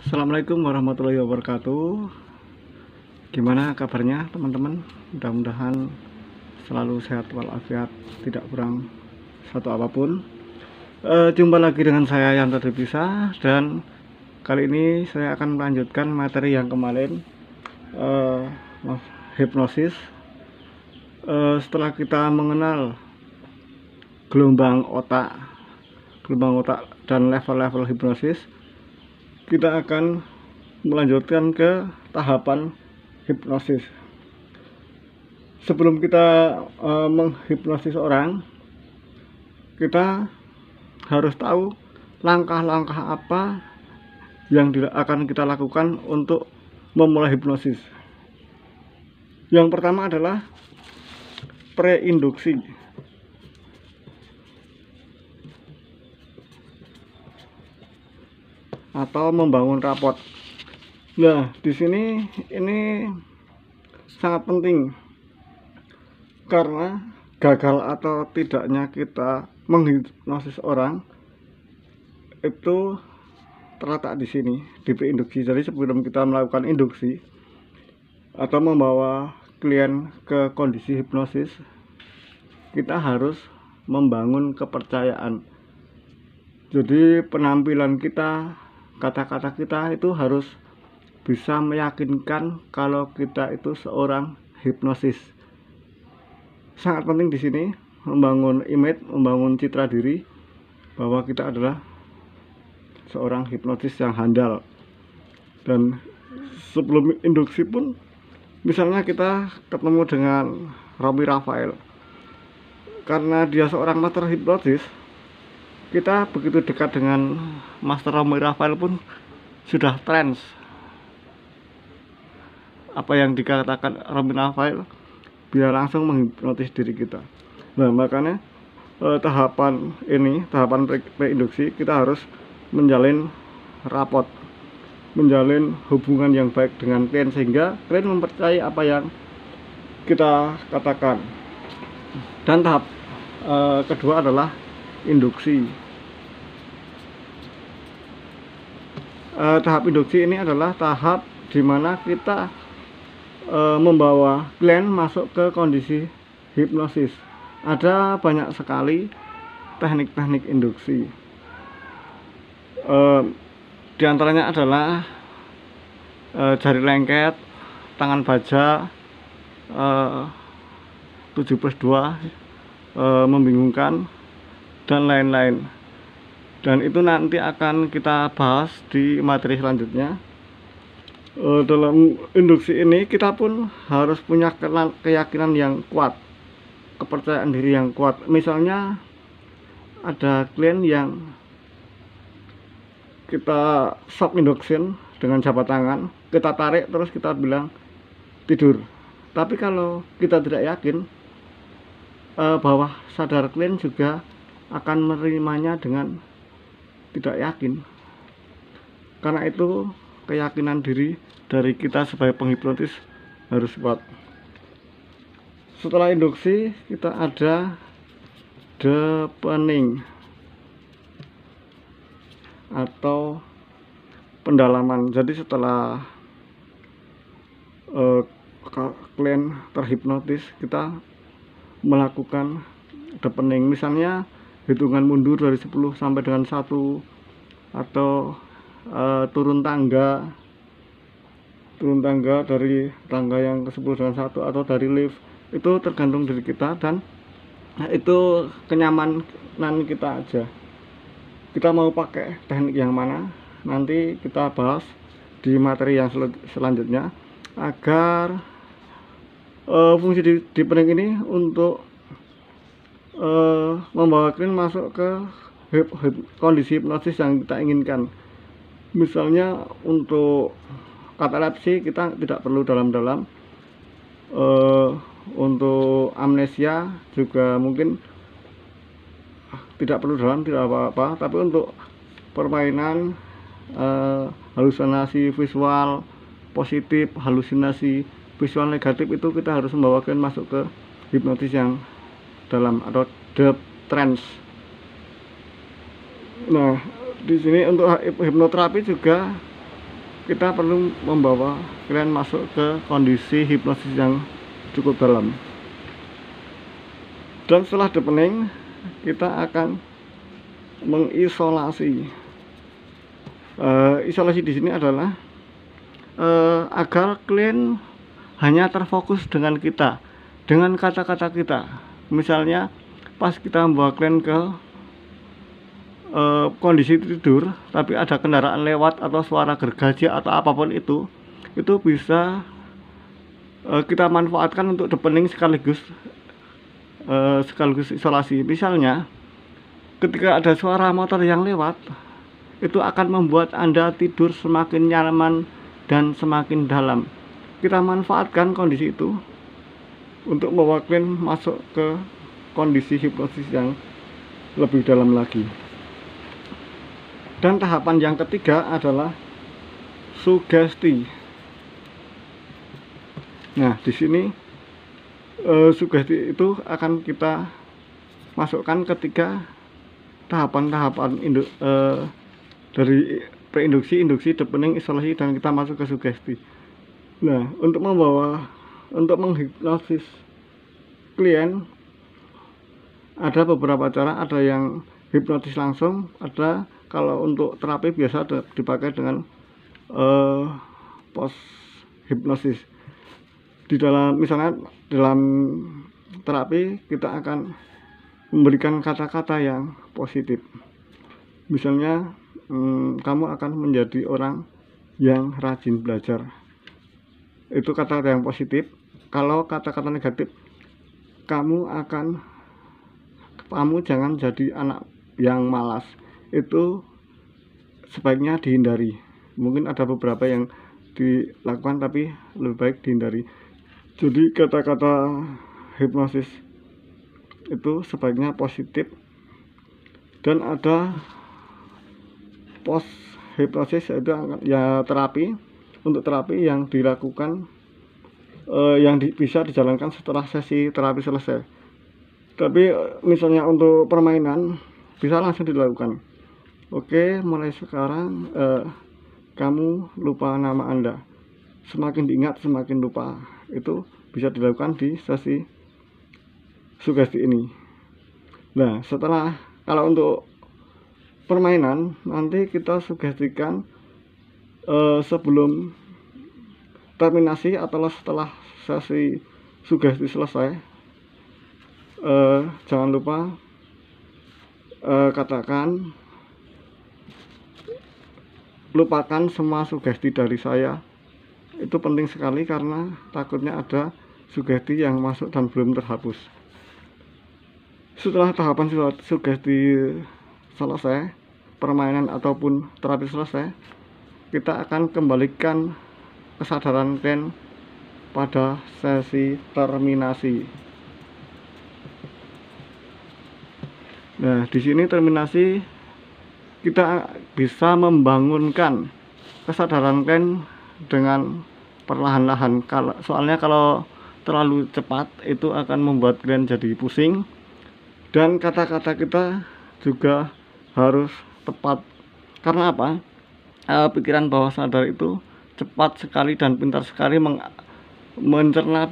Assalamualaikum warahmatullahi wabarakatuh. Gimana kabarnya teman-teman? Mudah-mudahan selalu sehat walafiat, tidak kurang satu apapun. Jumpa lagi dengan saya Yanto Devisa, dan kali ini saya akan melanjutkan materi yang kemarin, hipnosis. Setelah kita mengenal gelombang otak dan level-level hipnosis, kita akan melanjutkan ke tahapan hipnosis. Sebelum kita menghipnosis orang, kita harus tahu langkah-langkah apa yang akan kita lakukan untuk memulai hipnosis. Yang pertama adalah preinduksi atau membangun rapot. Nah, di sini ini sangat penting karena gagal atau tidaknya kita menghipnosis orang itu terletak di sini, di preinduksi. Jadi sebelum kita melakukan induksi atau membawa klien ke kondisi hipnosis, kita harus membangun kepercayaan. Jadi penampilan kita, kata-kata kita itu harus bisa meyakinkan kalau kita itu seorang hipnosis. Sangat penting di sini membangun image, membangun citra diri bahwa kita adalah seorang hipnotis yang handal. Dan sebelum induksi pun, misalnya kita ketemu dengan Romy Rafael, karena dia seorang master hipnotis, kita begitu dekat dengan Master Romy Rafael pun sudah trans apa yang dikatakan Romy Rafael, biar langsung menghipnotis diri kita. Nah, makanya tahapan preinduksi, kita harus menjalin rapot, menjalin hubungan yang baik dengan klien sehingga klien mempercayai apa yang kita katakan. Dan tahap kedua adalah induksi. Tahap induksi ini adalah tahap di mana kita membawa klien masuk ke kondisi hipnosis. Ada banyak sekali teknik-teknik induksi. Di antaranya adalah jari lengket, tangan baja, 7+2, membingungkan, dan lain-lain. Dan itu nanti akan kita bahas di materi selanjutnya. Dalam induksi ini kita pun harus punya keyakinan yang kuat, kepercayaan diri yang kuat. Misalnya ada klien yang kita shock induction dengan jabat tangan, kita tarik terus kita bilang tidur. Tapi kalau kita tidak yakin, bawah sadar klien juga akan menerimanya dengan tidak yakin. Karena itu keyakinan diri dari kita sebagai penghipnotis harus kuat. Setelah induksi kita ada deepening atau pendalaman. Jadi setelah klien terhipnotis, kita melakukan deepening. Misalnya hitungan mundur dari 10 sampai dengan 1, atau turun tangga dari tangga yang ke-10 dengan 1, atau dari lift. Itu tergantung diri kita, dan itu kenyamanan kita aja. Kita mau pakai teknik yang mana nanti kita bahas di materi yang selanjutnya, agar fungsi deepening ini untuk membawa klien masuk ke kondisi hipnosis yang kita inginkan. Misalnya untuk katalepsi kita tidak perlu dalam-dalam, untuk amnesia juga mungkin tidak perlu dalam, tidak apa-apa. Tapi untuk permainan halusinasi visual positif, halusinasi visual negatif, itu kita harus membawa klien masuk ke hipnotis yang dalam atau deep trance. Nah, di sini untuk hipnoterapi juga kita perlu membawa klien masuk ke kondisi hipnosis yang cukup dalam. Dan setelah deepening, kita akan mengisolasi. Isolasi di sini adalah agar klien hanya terfokus dengan kita, dengan kata-kata kita. Misalnya pas kita membawa klien ke kondisi tidur, tapi ada kendaraan lewat atau suara gergaji atau apapun itu bisa kita manfaatkan untuk deepening sekaligus isolasi. Misalnya ketika ada suara motor yang lewat, itu akan membuat Anda tidur semakin nyaman dan semakin dalam. Kita manfaatkan kondisi itu untuk membawa klien masuk ke kondisi hipnosis yang lebih dalam lagi. Dan tahapan yang ketiga adalah sugesti. Nah, di sini sugesti itu akan kita masukkan ketika tahapan-tahapan dari preinduksi, induksi, deepening, isolasi, dan kita masuk ke sugesti. Nah, untuk menghipnosis klien ada beberapa cara. Ada yang hipnotis langsung, ada kalau untuk terapi biasa dipakai dengan post hipnosis. Misalnya dalam terapi kita akan memberikan kata-kata yang positif. Misalnya kamu akan menjadi orang yang rajin belajar. Itu kata-kata yang positif. Kalau kata-kata negatif, kamu jangan jadi anak yang malas. Itu sebaiknya dihindari. Mungkin ada beberapa yang dilakukan, tapi lebih baik dihindari. Jadi kata-kata hipnosis itu sebaiknya positif. Dan ada post hipnosis, yaitu ya terapi. Untuk terapi yang dilakukan bisa dijalankan setelah sesi terapi selesai. Tapi misalnya untuk permainan bisa langsung dilakukan. Oke, mulai sekarang kamu lupa nama Anda. Semakin diingat semakin lupa. Itu bisa dilakukan di sesi sugesti ini. Nah, kalau untuk permainan nanti kita sugestikan sebelum terminasi atau setelah sesi sugesti selesai. Jangan lupa katakan, lupakan semua sugesti dari saya. Itu penting sekali karena takutnya ada sugesti yang masuk dan belum terhapus. Setelah tahapan sugesti selesai, permainan ataupun terapi selesai, kita akan kembalikan kesadaran klien pada sesi terminasi. Nah, di sini terminasi kita bisa membangunkan kesadaran klien dengan perlahan-lahan. Soalnya kalau terlalu cepat itu akan membuat klien jadi pusing. Dan kata-kata kita juga harus tepat. Karena apa? Pikiran bawah sadar itu cepat sekali dan pintar sekali mencerna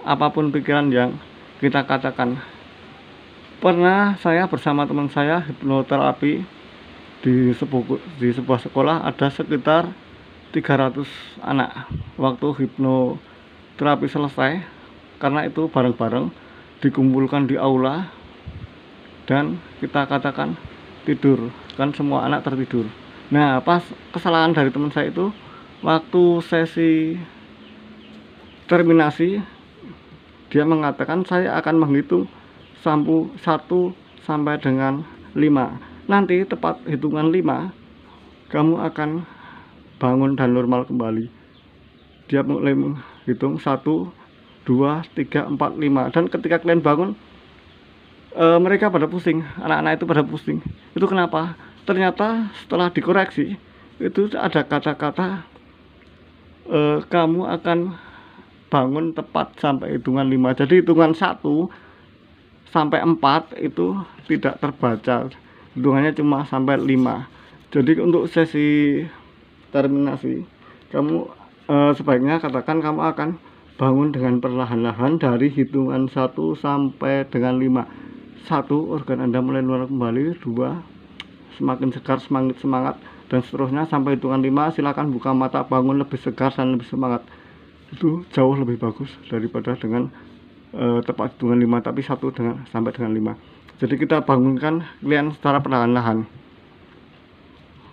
apapun pikiran yang kita katakan. Pernah saya bersama teman saya hipnoterapi di sebuah sekolah, ada sekitar 300 anak. Waktu hipnoterapi selesai, karena itu bareng-bareng dikumpulkan di aula dan kita katakan tidur, kan semua anak tertidur. Nah, pas kesalahan dari teman saya itu, waktu sesi terminasi dia mengatakan saya akan menghitung 1 sampai dengan 5. Nanti tepat hitungan 5 kamu akan bangun dan normal kembali. Dia mulai menghitung 1, 2, 3, 4, 5. Dan ketika kalian bangun, mereka pada pusing, anak-anak itu pada pusing. Itu kenapa? Ternyata setelah dikoreksi itu ada kata-kata kamu akan bangun tepat sampai hitungan 5. Jadi hitungan 1 sampai 4 itu tidak terbaca, hitungannya cuma sampai 5. Jadi untuk sesi terminasi kamu sebaiknya katakan kamu akan bangun dengan perlahan-lahan dari hitungan 1 sampai dengan 5. 1, organ Anda mulai normal kembali. 2, semakin segar, semakin semangat, dan seterusnya sampai hitungan 5. Silakan buka mata, bangun lebih segar dan lebih semangat. Itu jauh lebih bagus daripada dengan tepat hitungan 5, tapi 1 sampai dengan 5. Jadi kita bangunkan kalian secara perlahan-lahan.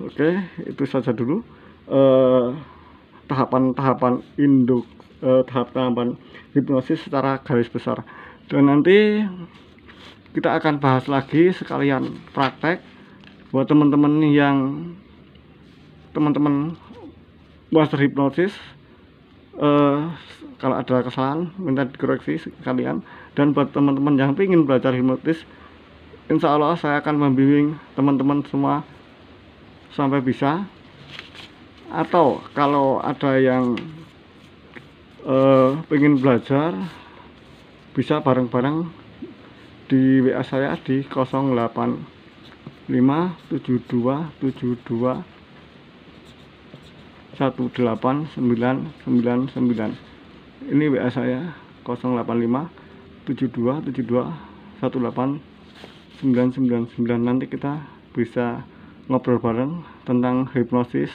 Oke, itu saja dulu tahapan-tahapan tahapan hipnosis secara garis besar. Dan nanti kita akan bahas lagi sekalian praktek buat teman-teman yang master hipnosis. Kalau ada kesalahan minta dikoreksi sekalian. Dan buat teman-teman yang ingin belajar hipnotis, insya Allah saya akan membimbing teman-teman semua sampai bisa. Atau kalau ada yang pengen belajar, bisa bareng-bareng di WA saya di 08572721899. Ini WA saya 08572721899. Nanti kita bisa ngobrol bareng tentang hipnosis,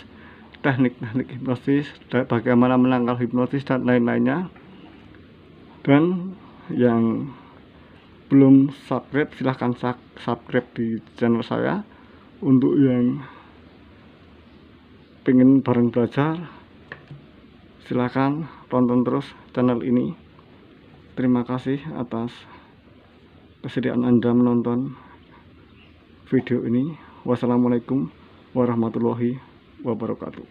teknik-teknik hipnosis, bagaimana menangkal hipnosis dan lain-lainnya. Dan yang belum subscribe, silahkan subscribe di channel saya. Untuk yang pengen bareng belajar, silahkan tonton terus channel ini. Terima kasih atas kesediaan Anda menonton video ini. Wassalamualaikum warahmatullahi wabarakatuh.